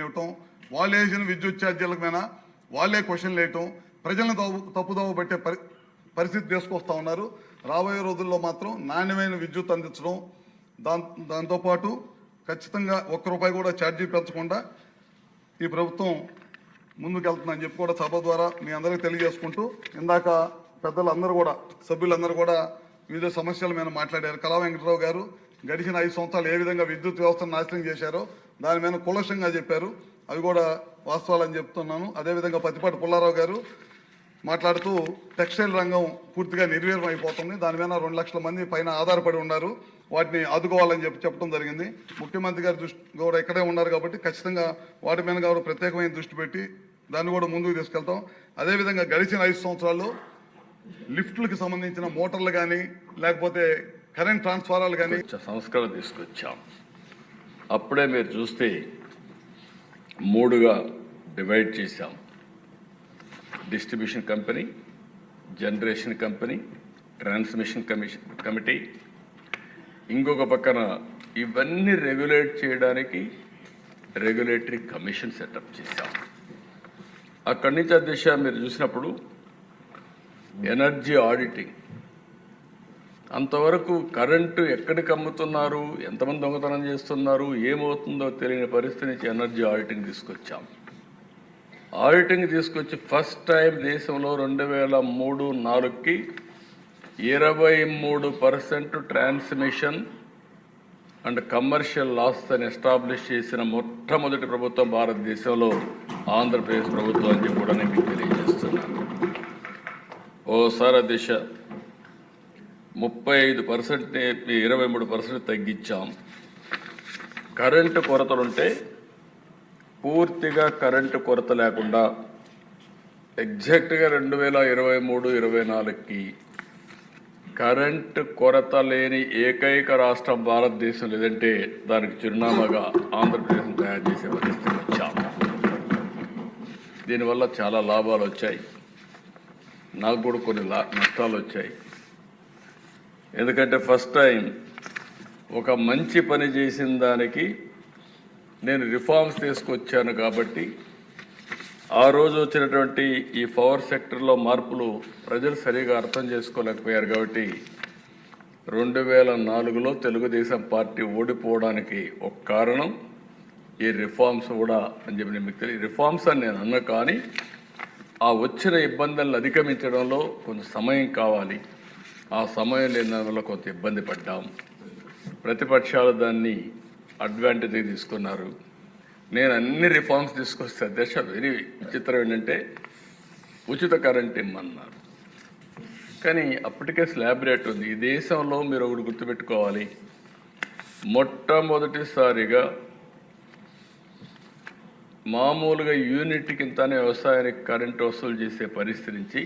ఇవ్వటం, వాళ్ళు వేసిన విద్యుత్ ఛార్జీలకు మీద వాళ్ళే క్వశ్చన్లు వేయటం, ప్రజలను తప్పుదోవ పెట్టే పరిస్థితి తీసుకొస్తా ఉన్నారు. రాబోయే రోజుల్లో మాత్రం నాణ్యమైన విద్యుత్ అందించడం, దాంతోపాటు ఖచ్చితంగా ₹1 కూడా ఛార్జీ పెంచకుండా ఈ ప్రభుత్వం ముందుకెళ్తుందని చెప్పి కూడా సభ ద్వారా మీ అందరికీ తెలియజేసుకుంటూ, ఇందాక పెద్దలందరూ కూడా సభ్యులందరూ కూడా వివిధ సమస్యల మీద మాట్లాడారు. కళా వెంకటరావు గారు గడిచిన 5 సంవత్సరాలు ఏ విధంగా విద్యుత్ వ్యవస్థను నాశనం చేశారో దాని మీద కులశంగా చెప్పారు. అవి కూడా వాస్తవాలని చెప్తున్నాను. అదేవిధంగా పత్తిపాటి పుల్లారావు గారు మాట్లాడుతూ టెక్స్టైల్ రంగం పూర్తిగా నిర్వీర్యం అయిపోతుంది, దాని మీద 2 లక్షల మంది పైన ఆధారపడి ఉన్నారు, వాటిని ఆదుకోవాలని చెప్పడం జరిగింది. ముఖ్యమంత్రి గారి దృష్టి కూడా ఇక్కడే ఉన్నారు కాబట్టి ఖచ్చితంగా వాటి మీద కూడా ప్రత్యేకమైన దృష్టి పెట్టి దాన్ని కూడా ముందుకు తీసుకెళ్తాం. అదేవిధంగా గడిచిన 5 సంవత్సరాల్లో లిఫ్ట్లకు సంబంధించిన మోటార్లు కానీ లేకపోతే కరెంట్ ట్రాన్స్ఫారాలు కానీ సంస్కరణ తీసుకొచ్చాం. అప్పుడే మీరు చూస్తే 3గా డివైడ్ చేశాం. Distribution company, generation company, transmission committee, ఇంకొక పక్కన ఇవన్నీ రెగ్యులేట్ చేయడానికి రెగ్యులేటరీ కమిషన్ సెటప్ చేశాం. అక్కడి నుంచి అధ్యక్ష మీరు చూసినప్పుడు ఎనర్జీ ఆడిటింగ్, అంతవరకు కరెంటు ఎక్కడికి అమ్ముతున్నారు, ఎంతమంది దొంగతనం చేస్తున్నారు, ఏమవుతుందో తెలియని పరిస్థితి నుంచి ఎనర్జీ ఆడిటింగ్ తీసుకొచ్చాం. ఆడిటింగ్ తీసుకొచ్చి ఫస్ట్ టైం దేశంలో 2003-04కి 23% ట్రాన్స్మిషన్ అండ్ కమర్షియల్ లాస్ అని ఎస్టాబ్లిష్ చేసిన మొట్టమొదటి ప్రభుత్వం భారతదేశంలో ఆంధ్రప్రదేశ్ ప్రభుత్వం అని కూడా నేను మీకు తెలియజేస్తున్నాను. ఓసారి దిశ 35%, 23% తగ్గించాం. కరెంటు కొరతలుంటే పూర్తిగా కరెంటు కొరత లేకుండా ఎగ్జాక్ట్గా 2023-24కి కరెంటు కొరత లేని ఏకైక రాష్ట్రం భారతదేశం లేదంటే దానికి చిరునామాగా ఆంధ్రప్రదేశ్ తయారు చేసే పరిస్థితి వచ్చాం. దీనివల్ల చాలా లాభాలు వచ్చాయి, నాకు కూడా కొన్ని నష్టాలు వచ్చాయి. ఎందుకంటే ఫస్ట్ టైం ఒక మంచి పని చేసిన దానికి నేను రిఫార్మ్స్ తీసుకొచ్చాను కాబట్టి ఆ రోజు వచ్చినటువంటి ఈ పవర్ సెక్టర్లో మార్పులు ప్రజలు సరిగా అర్థం చేసుకోలేకపోయారు. కాబట్టి 2004లో తెలుగుదేశం పార్టీ ఓడిపోవడానికి ఒక కారణం ఈ రిఫార్మ్స్ కూడా అని చెప్పి మీకు తెలియదు. రిఫార్మ్స్ అని నేను అన్నా, కానీ ఆ వచ్చిన ఇబ్బందులను అధిగమించడంలో కొంచెం సమయం కావాలి. ఆ సమయం లేని దానివల్ల కొంత ఇబ్బంది పడ్డాం. ప్రతిపక్షాలు దాన్ని అడ్వాంటేజ్ తీసుకున్నారు. నేను అన్ని రిఫార్మ్స్ తీసుకొస్తే అధ్యక్ష వెరీ విచిత్రం ఏంటంటే ఉచిత కరెంట్ ఇమ్మన్నారు, కానీ అప్పటికే స్లాబ్ రేట్ ఉంది. ఈ దేశంలో మీరు ఒకటి గుర్తుపెట్టుకోవాలి, మొట్టమొదటిసారిగా మామూలుగా యూనిట్ కిందనే వ్యవసాయానికి కరెంటు వసూలు చేసే పరిస్థితి నుంచి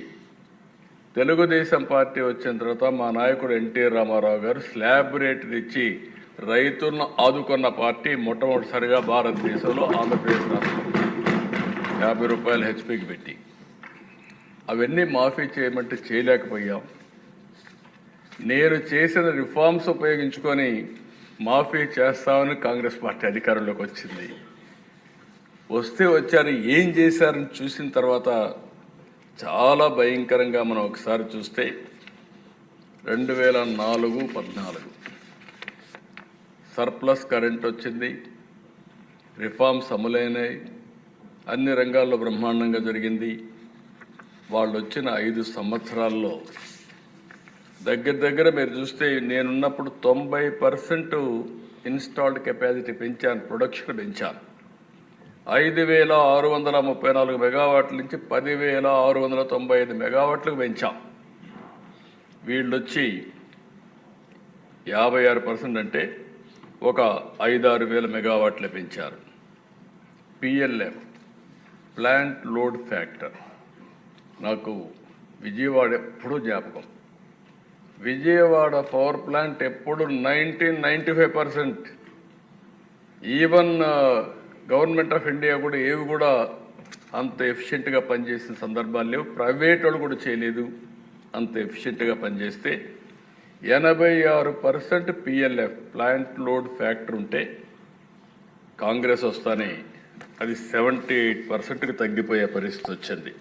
తెలుగుదేశం పార్టీ వచ్చిన తర్వాత మా నాయకుడు ఎన్టీఆర్ రామారావు గారు స్లాబ్ రేట్ ఇచ్చి రైతులను ఆదుకున్న పార్టీ మొట్టమొదటిసారిగా భారతదేశంలో ఆంధ్రప్రదేశ్ రాష్ట్రం ₹50 హెచ్పీకి పెట్టి అవన్నీ మాఫీ చేయమంటే చేయలేకపోయాం. నేను చేసిన రిఫార్మ్స్ ఉపయోగించుకొని మాఫీ చేస్తామని కాంగ్రెస్ పార్టీ అధికారంలోకి వచ్చింది. వస్తే వచ్చారు, ఏం చేశారని చూసిన తర్వాత చాలా భయంకరంగా మనం ఒకసారి చూస్తే 2004-14 సర్ప్లస్ కరెంట్ వచ్చింది, రిఫార్మ్స్ అమలైనాయి, అన్ని రంగాల్లో బ్రహ్మాండంగా జరిగింది. వాళ్ళు వచ్చిన 5 సంవత్సరాల్లో దగ్గర మీరు చూస్తే నేనున్నప్పుడు 90% ఇన్స్టాల్డ్ కెపాసిటీ పెంచాను, ప్రొడక్షన్ పెంచాను. 5,634 మెగావాట్ల నుంచి 10,695 మెగావాట్లకు పెంచాం. వీళ్ళొచ్చి 56% అంటే ఒక 5-6 వేల మెగావాట్లు పెంచారు. PLF ప్లాంట్ లోడ్ ఫ్యాక్టర్ నాకు విజయవాడ ఎప్పుడూ జ్ఞాపకం. విజయవాడ పవర్ ప్లాంట్ ఎప్పుడు 95%. ఈవెన్ గవర్నమెంట్ ఆఫ్ ఇండియా కూడా ఏవి కూడా అంత ఎఫిషియెంట్గా పనిచేసిన సందర్భాలు లేవు. ప్రైవేట్ వాళ్ళు కూడా చేయలేదు. అంత ఎఫిషియెంట్గా పనిచేస్తే 86% PLF ప్లాంట్ లోడ్ ఫ్యాక్టర్ ఉంటే కాంగ్రెస్ వస్తానే అది 78%కి తగ్గిపోయే పరిస్థితి వచ్చింది.